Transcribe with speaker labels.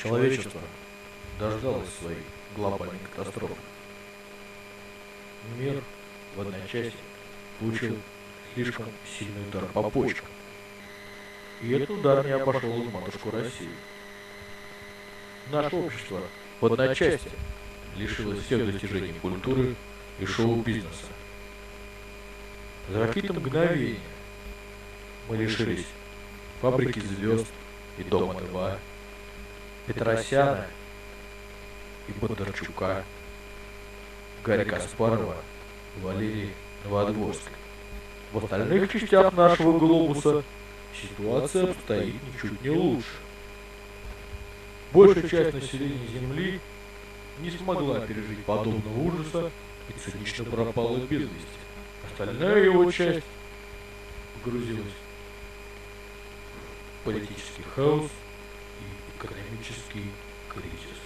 Speaker 1: Человечество дождалось своей глобальной катастрофы. Мир в одночасье получил слишком сильный удар по почкам. И этот удар не обошел и матушку Россию. Наше общество в одночасье лишилось всех достижений культуры и шоу-бизнеса. За какие-то мгновения мы лишились фабрики звезд и Дома-2, Петросяна и Бондарчука, Гарри Каспарова и Валерии Новодворской. В остальных частях нашего глобуса ситуация обстоит ничуть не лучше. Большая часть населения Земли не смогла пережить подобного ужаса и цинично пропала без вести. Остальная его часть погрузилась в политический хаос и экономический кризис.